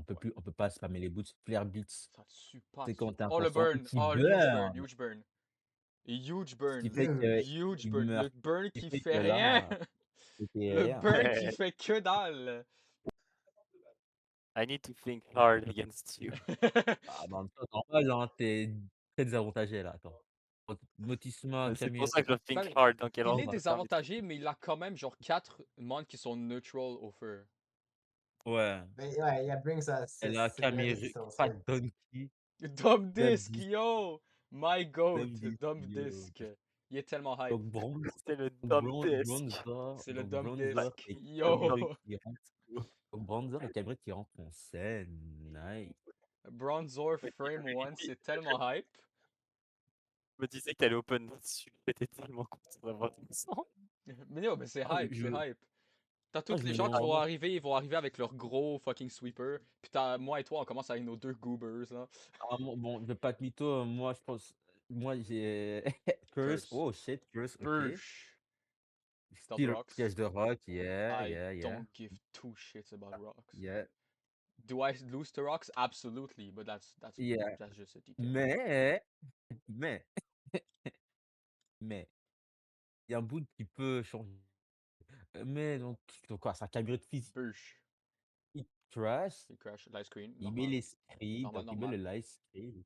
on peut pas spammer les boots. Flare Beats, Ça tue pas, ça. Oh, le 51% burn. qui Oh, le huge burn, burn! huge burn. Huge Ce qui burn. fait que Huge il burn. Le meurt. burn Ce qui qui fait fait que rien. là, Le CTR. burn qui fait que dalle. I need to think hard against you. Ah, bah, en même temps, normal, hein, tu très désavantagé là, attends. Lotissement, C'est pour Camille. ça que je dois Ben, think hard dans quel il ordre est on va faire les trucs. désavantagé, mais il a quand même genre 4 mons qui sont neutral au feu. Ouais. Mais ouais, il y a Bring ça, Elle a c'est de la Camille, résistance. pas Ouais. Donkey, Dumb Dub Disc, Disc, yo! My goat, Dub Disc, Dumb yo. Disc. Il est tellement hype. Donc Bronze, C'était le dumb disc. C'est le donc Dumb Bronzer Disc. et Camille Yo! qui rentrent. Donc Bronzer et Camille qui rentrent en scène. Nice. Bronzor Frame 1, c'est tellement hype. Je me disais que t'allais open dessus. J'étais tellement content d'avoir tout ça. Mais yo, mais c'est Ah, hype, c'est hype. T'as ah, tous je les me gens qui vont demande. arriver, ils vont arriver avec leur gros fucking sweeper. Puis t'as moi et toi, on commence avec nos 2 goobers, là. Ah, bon, je vais pas te mytho, moi je pense. Moi j'ai Curse. Curse. Oh shit, Curse, ok. Bursh. Stealth Steel Rocks. piège de rock, yeah, I yeah, yeah. don't give two shits about rocks. Yeah, Do I lose to rocks? Absolutely, but that's yeah. just a detail. Mais, mais, il y a un bout qui peut changer. Mais donc quoi, sa caméra de physique, Bursh. il crash, Il crash. Light screen. il met Normal. l'esprit, Normal, donc il met normal. le light screen.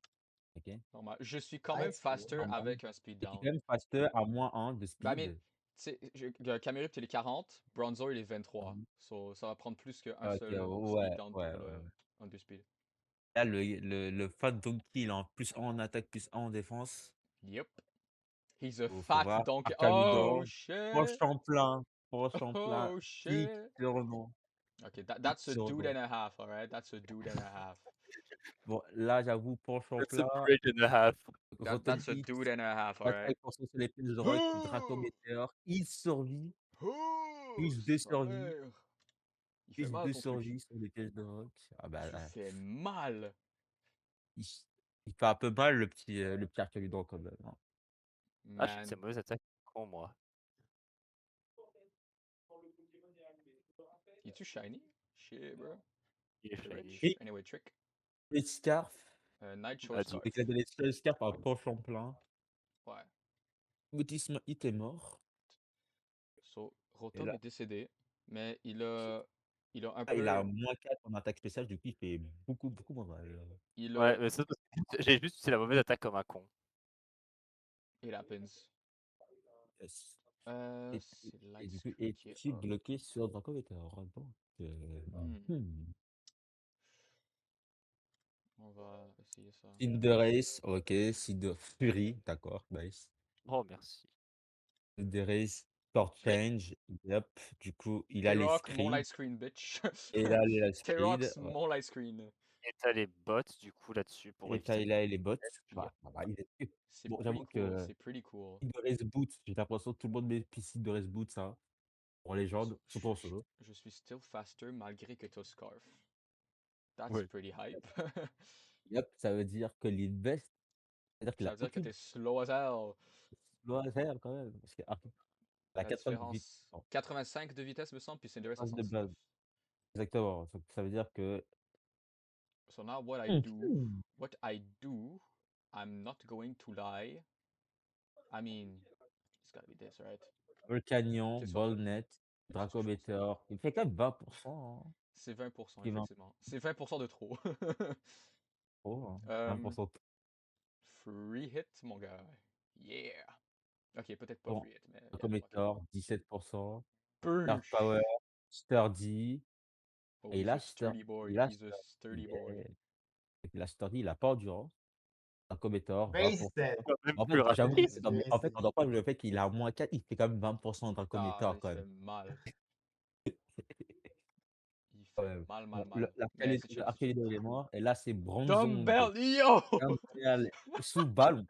Ok. Normal. Je suis quand même Light screen, faster Normal. avec un speed Et qui est down. quand même faster à -1 de Bah, mais, speed. tu sais, Camerupt il est 40, Bronzor il est 23. Mhm. So, ça va prendre plus qu'un Ok, seul speed ouais, down ouais, pour ouais. le underspeed. Là, le Fat Donkey, il est en +1 en attaque, +1 en défense. Yep. He's a Faut fat voir. donkey. Oh Arcamidor, shit! prochain plein, prochain plein. Oh Pique shit! surnom, Okay, pique that's a dude surnom. and a half, alright? That's a dude and a half. Bon, là, j'avoue, penchant That's a plat. bridge and a half. Rotten That's a X, dude and a half, alright? 25% sur les pièges de rock, Draco Meteor, il survit, Oh, plus 2 sa survies, mère! Il fait plus mal 2 ton truc. survies sur les pièges de rock. Ah bah, Il fait mal! il, il fait un peu mal le petit Arcamidor quand même, hein. Ah, je sais Man. mauvaise attaque. Con, moi. Il est-tu shiny? Shit, bro. Il est Twitch? shiny. Anyway, trick. Les Scarf, Night Show Ah, Scarf. et qu'il a donné les Scarf à penchant plein. Ouais. Mutisme, il est mort. So, Et Rotom là, est décédé, mais il a un il a peu... -4 en attaque spéciale, du coup, il fait beaucoup, beaucoup moins mal. Il Ouais, a... mais ça, j'ai juste c'est la mauvaise attaque comme un con. It happens. Yes. C'est Et Light du coup, Screen et qui est tu up. bloqué sur Draco Meteor. Donc, On va essayer ça. Cinderace, ok. Fury, d'accord, nice. Oh, merci. Cinderace, Sword Change, yep. Du coup, il a les K-Rock, mon screeds. Light Screen, bitch. Et là, il a les screeds. K-Rock's mon Light Screen. Et t'as les bots, du coup, là-dessus, pour Et éviter il a les bots. pire. Il est... C'est Bon, pretty j'avoue cool, que c'est pretty cool. Cinderace Boot, j'ai l'impression que tout le monde met Cinderace Boot, ça. Pour légende, surtout en solo. Je suis still faster malgré que t'as Scarf. That's Ouais. pretty hype. Yep, ça veut dire que l'invest, c'est-à-dire qu'il Ça a veut dire que aucune t'es slow as hell. doit faire quand même. Parce que la La 98 différence, 85 de vitesse me semble, puis Cinderace à de 119. base. Exactement. Donc, ça veut dire que. So now what Mhm. I do, I'm not going to lie. I mean, it's gotta be this, right? Volcanion, Qu'est-ce qu'on fait? Ballnet, Qu'est-ce que Draco je fais? Meteor. Il fait quand même 20%, hein. C'est 20%, Qui est 20 effectivement. C'est 20% de trop. hein. Euh, 20%. Free hit, mon gars. Yeah. Ok, peut-être pas Bon, free hit, mais Draco yeah, fuck it. Meteor, 17%. Star Push. Power, Sturdy. Et Holy il a shit, Sturdy. sturdy boy. Il a He's a sturdy boy. Yeah. Il a Sturdy, il a pas endurance. Draco Meteor, 20%. Wasted. Même En plus fait, j'avoue, rapide. en fait, on doit pas le fait qu'il a -4, il fait quand même 20% de Draco Ah, Meteor il quand fait même. mal. Il Quand fait même. mal, Bon, mal, mal. Mais c'est chill, c'est chill. Archélido, il est mort. Et là, c'est Bronzong. Dumbbell, yo! Dumbbell sous ballon.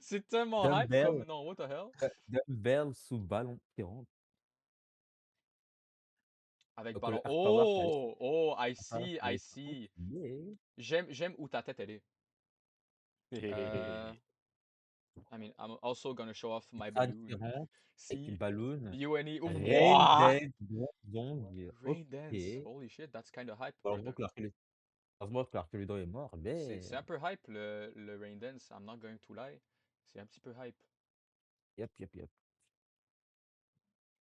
C'est tellement hype Dumbbell, comme nom, what the hell? Dumbbell sous ballon qui rentre. Avec Donc le ballon. Air Power qui a Oh! Oh, I Air Power see, qui a I les 50. see. Yeah. J'aime où ta tête elle est. I mean, I'm also gonna show off my Crâne qui balloon. rentre avec See? une balloon. UNE. Rain What? Dance, Bronzong. Rain Dance. Ok. Holy shit, that's kind of hype Bon, right donc there. Heureusement que Arthur est mort, C'est un mais peu hype le Rain Dance, I'm not going to lie. C'est un petit peu hype. yep.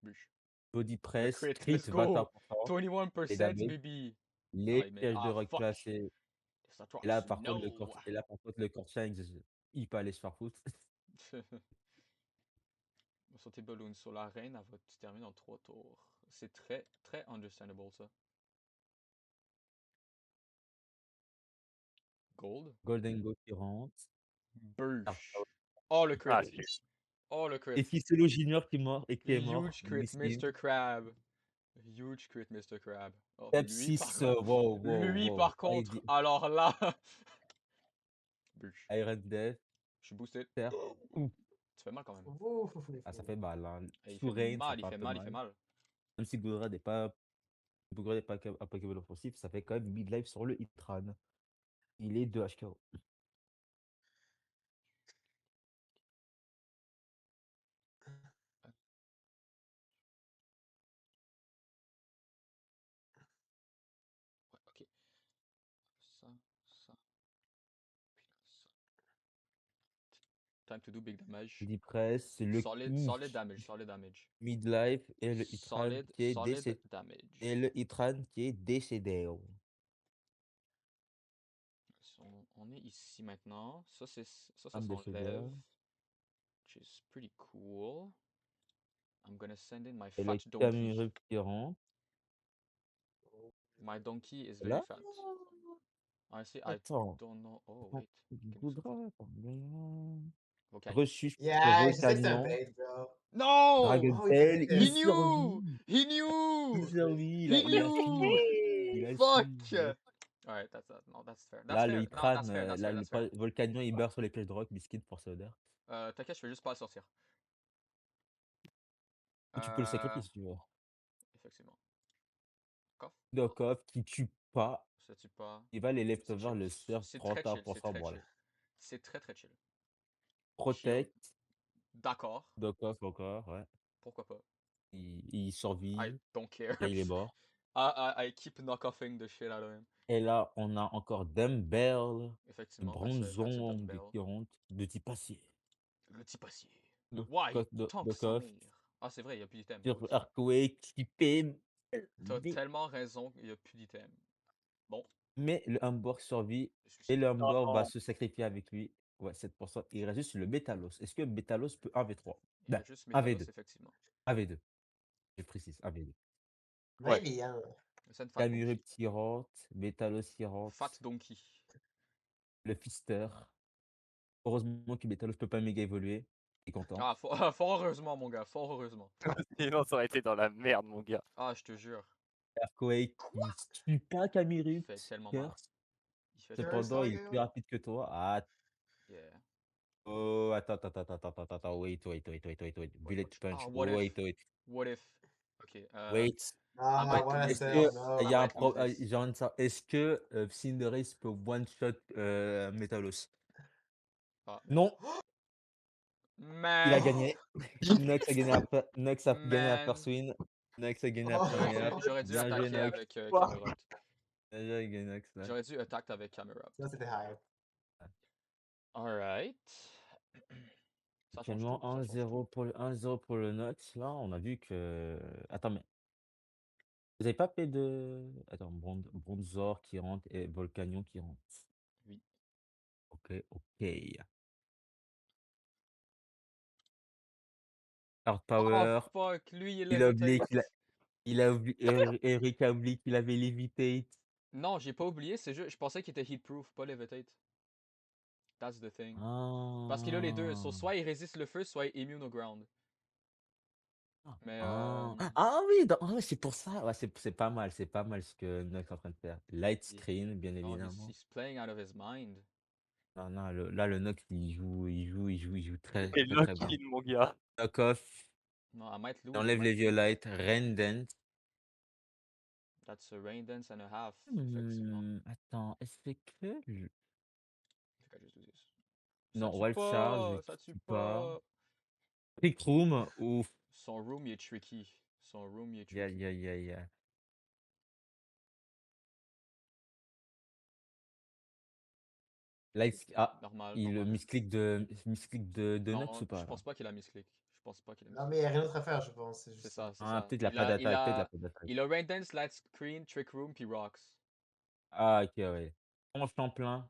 Buch. Body Le press, crit, crit let's go! 21%, et 21%, damage, baby! les Ah, mais, pièges de ah, rock fuck! placés. Et là, Destructrox, par contre, le no! court et là, par contre, le Courtshanks, il peut aller se faire foutre. Sauter Balloon sur la reine, elle va se terminer en 3 tours. C'est très, très understandable, ça. Gold. Golden Go qui rentre. Star Power. Bush. Oh, le crit! Ah, c'est- Oh, le crit! Et Fiselo Junior qui est mort, Huge crit, miskin. Mr. Crab. Huge crit, Mr. Crab. Oh, Step lui, par 6, contre... Lui, wow. par contre, alors là... Bush. Iron Death, Je suis boosté. terre. Ouh. Ça fait mal quand même. Ah, ça fait mal, hein. Et il Sous fait Rain, ça mal, il fait un fait peu mal, il fait mal. mal. Même si Goudra n'est pas un Pokéball offensif, ça fait quand même mid-life sur le Hitran. Il est 2 HKO. Ouais, ok. Ça, ça, puis là, ça. Time to do big damage. Body press, le Solid damage, solid damage. mid-life et le Hitran Solid, qui est solid décédé. damage. Et le Hitran qui est décédé. On est ici maintenant. Ça, ça Âme de s'enlève. Shader. Which is pretty cool. I'm gonna send in my Et le fat donkey. Camerupt qui rentre. My donkey is very Là, fat. Honestly, I attends. don't know. Oh, Attends, wait. Give me some Goudra, food. attends, mais, Volcanion. reçu sur Yeah, je sais que c'est un Volcanion. bait, bro. No! Dragon Oh, il fait Tail, il He this. knew! survit. He Il knew! survit, He il a su. knew! Il a Fuck! su. Yes. Alright, no, that's fair. That's Là, le fair. No, Hitran, that's fair, that's là, fair, that's fair. Volcanion, il meurt sur les pièges de rock, miskin pour Soder. T'inquiète, je vais juste pas le sortir. Ou tu peux le sacrifier Euh, si tu veux. effectivement. Coff? Non, Dokov qui tue pas. ça tue pas. Il va les C'est leftovers, chill. le surf C'est très chill, c'est 31% très bon là. chill. C'est très très chill. Shield? Protect, D'accord. Dokov encore, ouais. Pourquoi pas? Il I survit. don't care. Là, il est mort. I keep knockoffing the shit out of him. Et là, on a encore Dumbbell, Effectivement, that's a Bronzong dumbbell. qui rentre, de type acier. Le type acier. Why? Tant que ça Dokov mire. Ah, c'est vrai, il n'y a plus d'item. sur Earthquake qui fait. T'as Mais, tellement raison, il n'y a plus d'item. Bon, mais le Hamburg survit et suicide. le Hamburg va Non. se sacrifier avec lui. Ouais, 7%. Il reste juste le Métalos. Est-ce que Métalos peut 1v3? Il y Ben, a juste 1v2. Metalos, effectivement. 1v2. Je précise, 1v2. Ouais. Maybe, hein. C'est une fat donkey. Camurupt qui rentre, Métalos qui rentre, Fat donkey. le Fister. Heureusement que Métalos peut pas méga évoluer. Il est content. Ah, fort heureusement, mon gars, fort heureusement. Sinon, ça aurait été dans la merde, mon gars. Ah, je te jure. Earthquake qui tue pas Il fait Camurupt. tellement mal. Curse. Il fait tellement Curse, Cependant, mal. il est plus rapide que toi. Ah, Yeah. oh, attends. Wait. Bullet punch. Ah, what if? Wait. What if? Ok, Wait. I Ah, might what a lose Est-ce sell, que this. il no. I y a un might lose pro... this. j'ai envie de savoir, est-ce que Cinderace peut one-shot Metalos? Ah. Non, il a Man. gagné. Nox a gagné après, Nox a gagné la first Man. win. Nox a gagné la première. Oh, J'aurais dû Bien joué, attaquer Nox. avec Quoi? Camerupt. Bien joué, Nox, là. J'aurais dû attaquer avec Camerupt. ça, c'était hype. Alright. Ça change tout, Actuellement ça change tout. 1-0 pour le Nox. Là, on a vu que. Attends, mais. Vous avez pas fait de. Attends, Bronzor qui rentre et Volcanion qui rentre. Oui. Ok. Hard Oh Power. fuck, lui il Il a oublié levitate. Eric a oublié qu'il avait Levitate. Non, j'ai pas oublié, c'est juste, je pensais qu'il était heatproof, pas levitate. That's the thing. Parce qu'il a les deux, Ah. soit il résiste le feu, soit il est immune au ground. Mais Oui, c'est pour ça. Ouais, c'est pas mal, ce que Nox est en train de faire. Light yeah. screen, bien Non, évidemment. he's playing out of his mind. Non, là, le Nox, il joue très, Et très, très bien. lock-in, mon gars. Knock off, No, I might il lose, I enlève les might lose. Violites, Rain Dance. That's a rain dance and a half, effectivement. Attends, est-ce que. I think I just do this. Ça Non, tue Wild Charge, pas, qui ça tue tue pas. pas. Trick Room, ouf. Son room il est tricky. Son room il est Ya, tricky. ya, ya, ya. Là, Normal, il normal. misclick de Nux Non, ou je pas là? pense pas qu'il a misclick. Je pense pas qu'il a Non, mais il misclick. n'y a rien d'autre à faire, je pense. C'est C'est juste ça. ça, c'est Ah, ça. peut-être il a pas d'attaque, peut-être il a pas d'attaque. Il a Rain Dance, Light Screen, Trick Room, puis Rocks. Ah OK, ouais. Ange Templin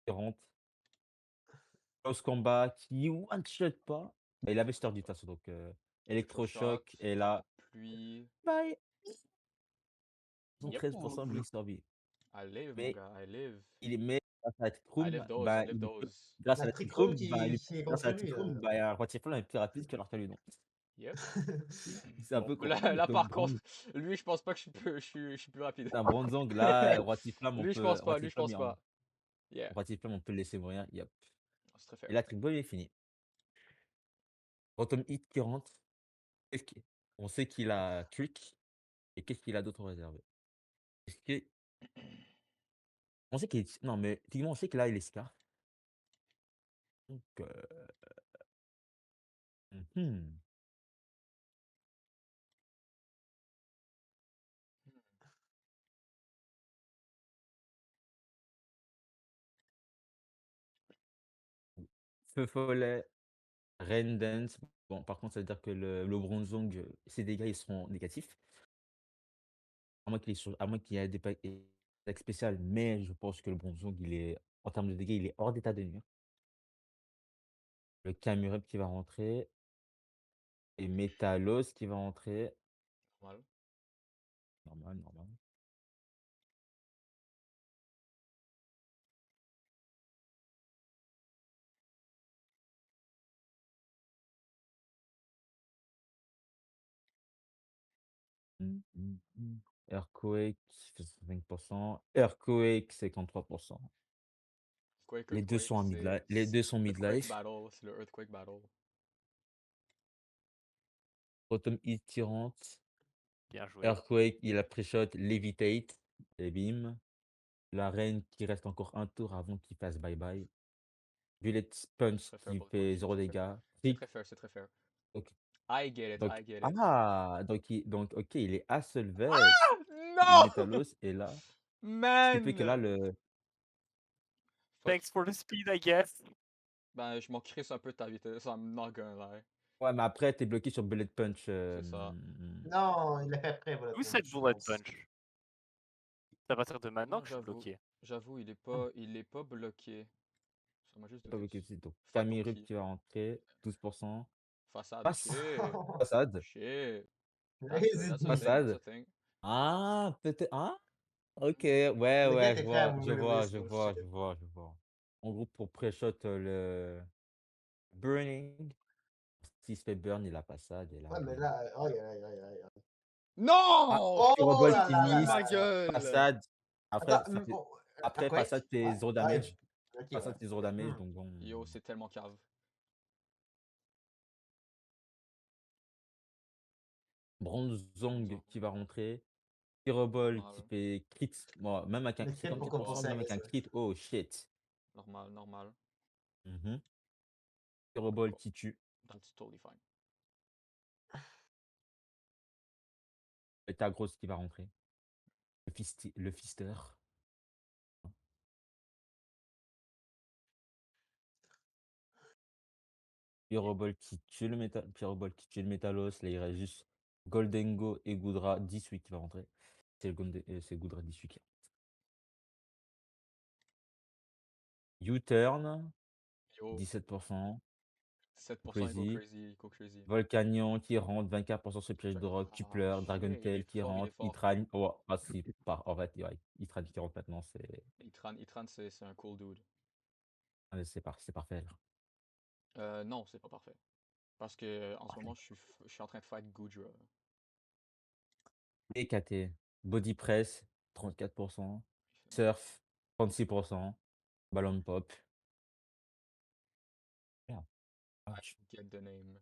qui rentre, Close Combat qui one shot pas. Bah, il avait Steur du tasse donc Electroshock, électrochoc et là, Pluie. bye! Ils ont Yep. 13% blister vie. I live, mon Mais gars, I live. mais grâce à la Trick I live Room, those, I bah, live those. grâce à La la Trick Trick Room Room, qui est contre lui, là. Roitier est plus rapide que l'Arcaludon. Yep. C'est un Bon, peu là, donc par contre, lui, je pense pas que je suis plus rapide. c'est un Bronzong là, Lui, je pense pas, lui, Roitier je pense Flamme, pas. Yeah. on peut le laisser mourir, yep. C'est très Et fair. la Trick Ball est fini. Phantom Hit qui rentre, qu'est-ce qui on sait qu'il a Trick et qu'est-ce qu'il a d'autre réservé? Est-ce que on sait qu'il est non mais techniquement on sait que là il est Scarf, donc mmh Feu Follet, Rain Dance, bon par contre ça veut dire que le Bronzong, ses dégâts ils seront négatifs. À moins qu'il y ait des packs spéciales, mais je pense que le Bronzong il est en termes de dégâts, il est hors d'état de nuire. Le Camuret qui va rentrer et Métalos qui va rentrer. Normal. Normal, normal. Earthquake, fait 5%. Earthquake, 53%. Quake, Les 2 Earthquake, sont en midlife. Les 2 sont Earthquake midlife. Battle, c'est le Earthquake Battle. Autumn Heat qui rentre. Bien joué. Earthquake, il a pré-shot, Levitate et bim. La reine qui reste encore un tour avant qu'il fasse bye bye. Violet C'est Punch très fair qui pour le coup, fait c'est 0 très fair. dégâts. C'est Trick, très fair, c'est très fair. OK. I get it, I Donc get it. donc OK, il est Hasselvest, Non! Metalos est là. Ce qui fait que là Man! le Fuck. Thanks for the speed, I guess. Ben, je m'en crisse un peu de ta vitesse, I'm not gonna lie. ouais, mais après tu es bloqué sur Bullet Punch, C'est ça. Non, il l'a fait après, Bullet Où c'est Punch, je Bullet pense. Punch? C'est à partir de maintenant Non, que je suis j'avoue. bloqué. J'avoue, ah, il est pas bloqué. Ça m'a juste pas donné bloqué aussi, donc Camirup Fakonki. qui va rentrer, 12%. Façade. Pass Shit. Façade, Shit. That's a Lazy. thing, that's a façade. thing. Ah, peut-être OK, ouais, Le gars ouais, était prêt à mourir le waste, shit. je vois. En gros, pour pré-shot, le burning, s'il se fait burn, il a façade et là, Ouais, mais bim. là, aïe, aïe, aïe, aïe. Ah, Non! Oh Fireball là qui là là miss, là Ma là. gueule! façade. Attends, Après, ça fait oh, après façade, Earthquake? c'est Ouais, 0 ouais. damage. Ok, Façade, ouais. c'est 0 damage, Hmm. donc bon. Yo, c'est tellement cave. Bronzong Bronzong. qui va rentrer. Fireball qui Normal. fait crit. Bon, même avec un Le crit pour 54%, compenser, I même avec guess, un ouais. crit, oh shit. Normal, normal. Mhm. Fireball qui tue. That's totally fine. Et Tagros qui va rentrer. Le Fister. Pyrobolt qui tue le Métalos. Là, il reste juste Goldengo et Goudra 18 qui va rentrer. C'est Goudra 18 qui rentre. U-turn, Yo, 17%. 7% il go Crazy. crazy, il go crazy. Volcanion qui rentre, 24% sur piège de rock. Tu Ah, pleures. Dragon shit, il Tail est qui fort, il est rentre. fort. Itran. Oh, ah, si, en fait, ouais, Itran qui rentre maintenant. Itran, c'est un cool dude. C'est parfait. Là. Non, c'est pas parfait. Parce que en ce moment, je suis en train de fight Goodra. DKT. Body Press, 34%. Surf, 36%. Ballon Pop. Merde. I Ouch. get the name.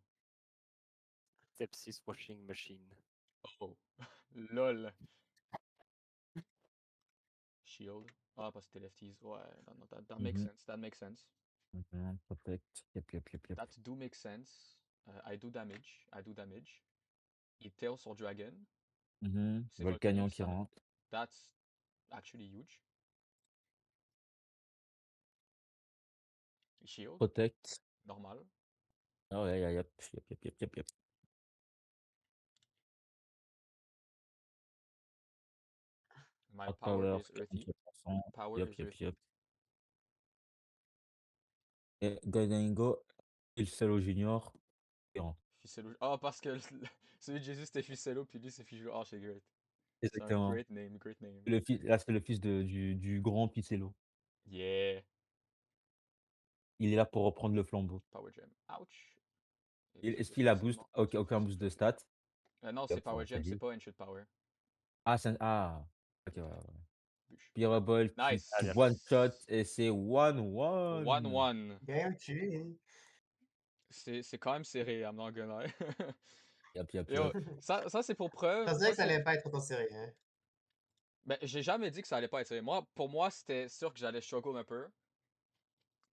Sepsis washing machine. Oh. LOL. Shield. Ah, parce que t'es lefties. Ouais, non, that makes Mhm. sense, that makes sense. Maintenant, protect. Yep. That do make sense. I do damage, I do damage. Il tail sur Dragon. C'est Volcanion, Volcanion qui ça. rentre. That's actually huge. Shield, Protect. normal. Ah ouais, yep, yep, yep, yep, yep, yep. My Hard power power, is earthy. 47%. Power Yep, is yep, earthy. yep. Et Golden Go, Ficello Junior, différent. Ficello. Oh, parce que celui de Jésus c'était Ficello, puis lui c'est Ficello. Oh, c'est great. C'est un Exactement. great name, great name. Là, c'est le fils du grand Ficello. Yeah. Il est là pour reprendre le flambeau. Power Gem. Ouch. Et Et ça est-ce c'est qu'il a boost? facilement. Aucun boost de stats. Non, c'est Hop, Power on Gem, c'est salut. pas Ancient Power. Ah, OK, ouais, ouais. Bûche. Fireball qui Allez, Nice. one shot et c'est 1-1. 1-1. Game cheat. C'est quand même serré, I'm not gonna lie. Yep, yep, Yo, yep. ça c'est pour Je preuve. pensais Ça que ça c'est. allait pas être autant serré, hein. Ben, j'ai jamais dit que ça allait pas être serré. Moi, pour moi, c'était sûr que j'allais struggle un peu.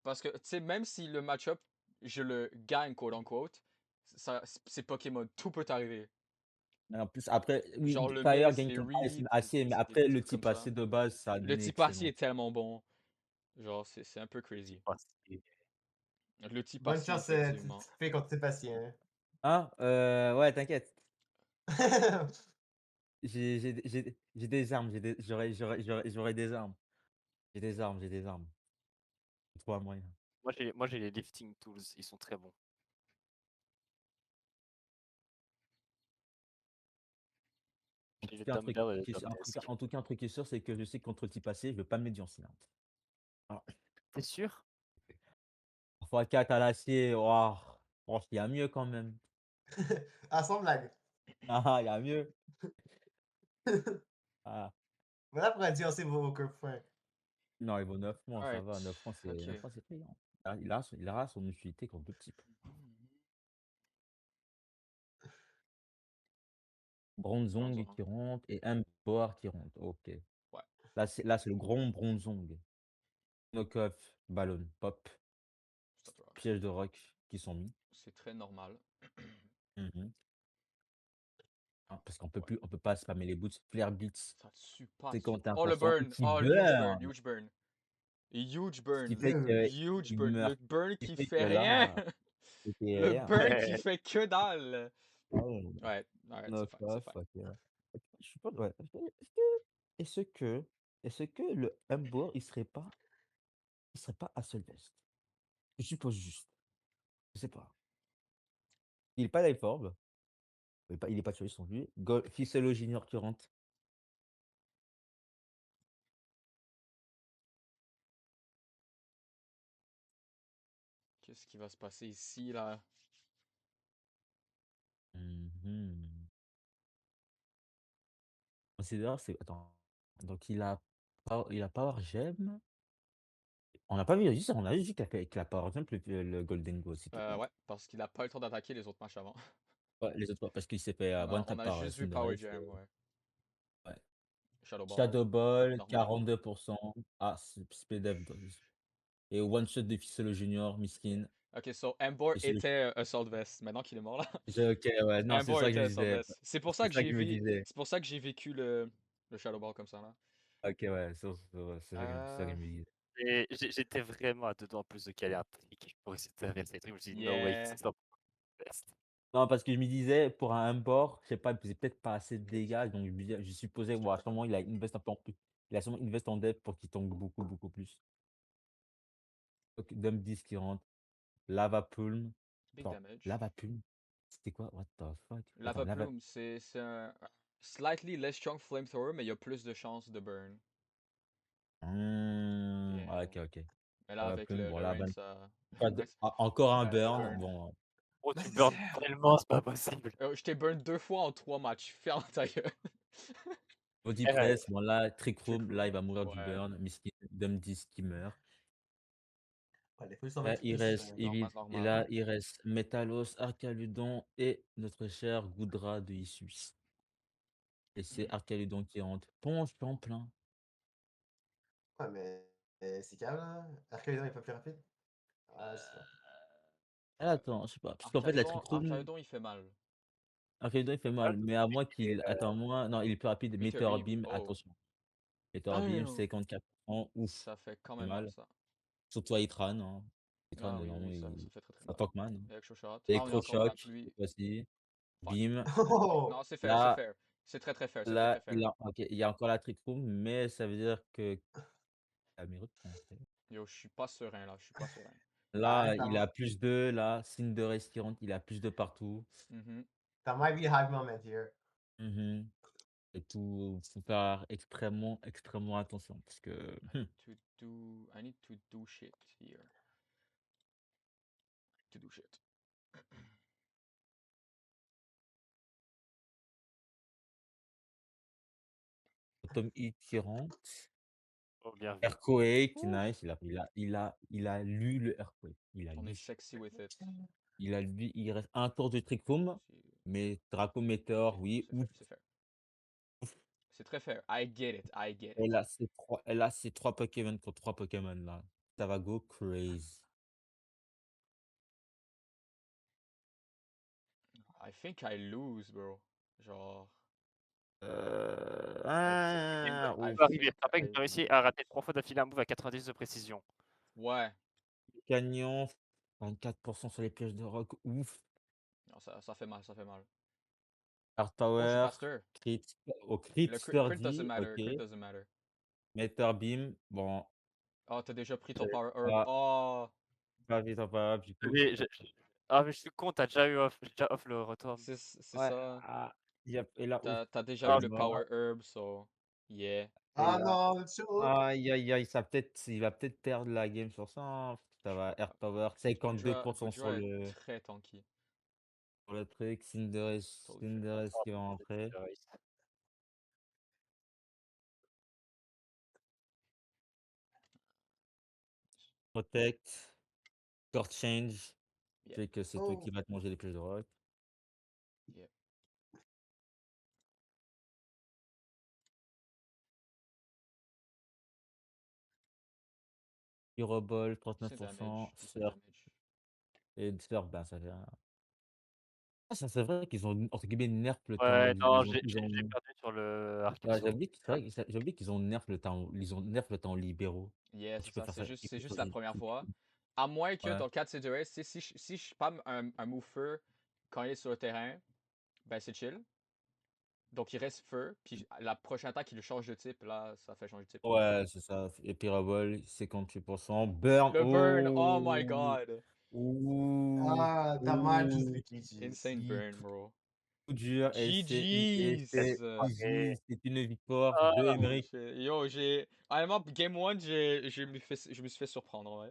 Parce que, tu sais, même si le match-up, je le gagne, quote unquote, c'est Pokémon, tout peut arriver. Et en plus, après, oui, Genre le Fire miss, gagne les ton ice reads, assez, mais des après, petits le trucs comme type ça. AC de base, ça a Le donné type passé excellent. est tellement bon. Genre, c'est un peu crazy. Le type Bonne passé, chance, tu effectivement. fais quand tu es patient. Hein? Ouais, t'inquiète. J'ai des armes, j'aurais des armes. J'ai des armes. J'ai trop moyen. moi j'ai les lifting tools, ils sont très bons. J'ai le Un truc dumbbell et le qui est dumb en tout cas desk. en tout cas, un truc qui est sûr, c'est que je sais que contre le type AC, je veux pas me mettre du Encynante. Alors, T'es sûr? fois 4 à l'acier, waouh! Oh, il y a mieux quand même. Ah, sans blague. Ah, il y a mieux. Ah, Voilà pourquoi nuancer vos curve points. non, il vaut 9 francs, ça Alright. va, 9 francs, c'est Ok. 9 francs, c'est payant. Ah, il aura son utilité contre le type. Bronzong Bronzong. qui rentre et Empower qui rentre. OK. Ouais, Là, c'est le grand Bronzong. Knock-off, ballon, pop, stop rock. piège de rock qui sont mis. C'est très normal. Mmh. Hein, parce Ouais. on peut pas spammer les boots. Flare Blitz, Ça tue pas, tue pas. Oh, le 51% burn! qui Oh, huge burn, burn! huge burn. Huge Ce qui burn. fait Dude. Huge qu'il burn. Le meurt. burn Ce qui qui fait fait que rien! là, c'était Le rien. burn qui fait que dalle! Oh, Ouais, alright, c'est fine, c'est knock-off, fine. OK, ouais. Je suis pas ouais. Est-ce que est-ce que le Empower, il serait pas Hasselhoff? Je suppose juste. Je sais pas. Il est pas life orb, il est pas tué non plus. Ficello Junior qui rentre. Qu'est-ce qui va se passer ici, là? Mmh. Considère c'est attends, donc il a Power Gem. On n'a pas vu juste on a juste vu qu'il a Power Gem le Golden Go, c'est tout, hein. Ouais, parce qu'il a pas eu le temps d'attaquer les autres matchs avant. Ouais, les autres fois parce qu'il s'est fait, one tap On a par, juste vu Power Cinderace Jam, ouais. ouais. Shadow Ball, Shadow Ball, normal. 42%. Ah, Speed Up et one shot de Ficello Junior, miskin. Ok, so Embor Ficello était Assault Vest, maintenant qu'il est mort là. OK, ouais, non, c'est Embor ça que je était me Assault disais. Vest. C'est pour C'est ça que ça que je me disais. j'ai vécu le Shadow Ball comme ça là. OK, ouais, c'est ça que je me disais. Et j'étais vraiment à 2 doigts en plus de caler un trick pour essayer de traverser les trucs. Je me suis dit: «No way, Yeah. c'est pas best». Non, parce que je me disais, pour un Embor, je sais pas, il faisait peut-être pas assez de dégâts, donc je supposais, bon, à ce moment, il a une veste un peu en plus. Il a sûrement une veste en depth pour qu'il tank beaucoup, beaucoup plus. OK, Dump 10 qui rentre. Lava Plume. Big Attends, damage. Lava Plume? C'était quoi? What the fuck? Attends, Lava Lava Plume, c'est un slightly less strong flamethrower, mais il y a plus de chances de burn. Ah, Yeah. OK, OK. Mais là, Lava avec Plume, bon, le là, rain, ben, ça. pas de encore un Ça burn, burn. bon, Oh, Mais tu c'est burn ça. tellement, c'est pas possible. Je t'ai burn 2 fois en 3 matchs. Ferme ta gueule. Body Ouais, Press, bon là, Trick Trick Room, là, il Room. va mourir du Ouais. burn. Miskin, Dump 10 qui meurt. Ouais, les fouilles sont Là, il 28. reste Normal, Evil et normal. là, il reste Metalos, Arcaludon et notre cher Goudra de Issus. Et c'est Arcaludon qui rentre. Ponche en plein. Ouais, mais c'est calme, là. Arcaludon est pas plus rapide. Ah, je sais pas. Ah, attends, je sais pas. Parce qu'en fait, la Trick Room, Archaludon, il fait mal. Arcaludon, il fait ouais, mal. le Mais à moins trick, qu'il. Attends, moi. Non, il est plus rapide. Meteor Meteorbeam. Beam, Oh. attention. Meteor Beam, Damn. 54%. Ouf, Ça fait quand c'est même mal, mal. ça. Surtout à Itran, hein. Citron, Ah oui, normalement, oui, ça il fait très très ça mal. tank man, hein. Electroshot. Ah, on est encore dans la Électrochoc, pluie. cette fois-ci. Fine. Bim. Non, c'est fair, c'est Là fair. C'est très très fair, c'est très là, très fair. il y a encore la trick room, mais ça veut dire que la mérite, en fait. Yo, je suis pas serein là, je suis pas serein. Ah, Là, il a +2, là, Cinderace qui rentre, il a +2 partout. Mhm. that might be a high moment here. Mmh et tout, faut faire extrêmement, extrêmement attention parce que, I need to do shit here. To do shit. Tom Heat qui rentre, Oh, bien vu. Earthquake, Ouf. nice, il a lu le Earthquake, il a On est lu. sexy with it. Il reste un tour de Trick Room, mais Draco Meteor, Ok, oui, c'est fair, ouf, c'est fair. C'est très fair. I get it, I get it. elle a ces 3 Pokémon contre 3 Pokémon là, ça va go crazy. I think I lose, bro. Genre, Il I Ouf, peut arriver. think Je te rappelle que I j'ai réussi à lose. rater 3 fois d'affilée un move à 90 de précision. Ouais. Canyon, 24% sur les pièges de rock, ouf. Non, ça fait mal, ça fait mal. Earth Oh, je suis Power, master. crit, crit Le crit doesn't sturdy, matter, crit OK. doesn't matter. Meteor Beam, bon, Oh, t'as déjà pris ton J'avais power herb. pas Oh, pas vite, pas du coup. Ah, mais je suis con, t'as déjà eu off, j'ai déjà off le retour. c'est Ouais, ça. yep, et là, ouf, T'as déjà elle eu est Ah, le morte. power herb, so yeah. Et Ah là, non, le choke! aïe, aïe, aïe, il va peut-être perdre la game sur ça, hein. Ça va, Earth Power, Votre 52% jeu est très tanky. sur le truc, Totally fair. Cinderace qui va rentrer, Protect, Core Change, Yeah, tu sais que c'est toi Oh! qui va te manger les pièges de rock. yeah. Hero Ball, Decent damage, 39%, decent Surf, damage. et Surf, ben, ça fait un ça c'est vrai qu'ils ont, entre guillemets, «nerf» le Tao Ouais, non, ils j'ai ont perdu sur le ouais, Arcachon. j'oublie que c'est vrai que j'oublie qu'ils ont nerf le Tao ils ont nerf le Tao libéraux. Yeah, Tu c'est peux ça. faire ça C'est juste la première fois. À moins que ouais. ton 4 Cinderace, si je spam un move feu quand il est sur le terrain, ben c'est chill. Donc il reste feu, puis la prochaine attaque, il change de type, là, ça fait changer de type. Ouais, c'est ça et Pyroball, 58%. Burn, Le burn, oh my oh! god. Ouh! Ah, that might just Ouh! be GG's. Insane burn, bro. Coup dur et GG's! Et c'est une victoire ah, de Oh Emeric. shit. Yo, honnêtement, Game 1, je me suis fait surprendre, ouais.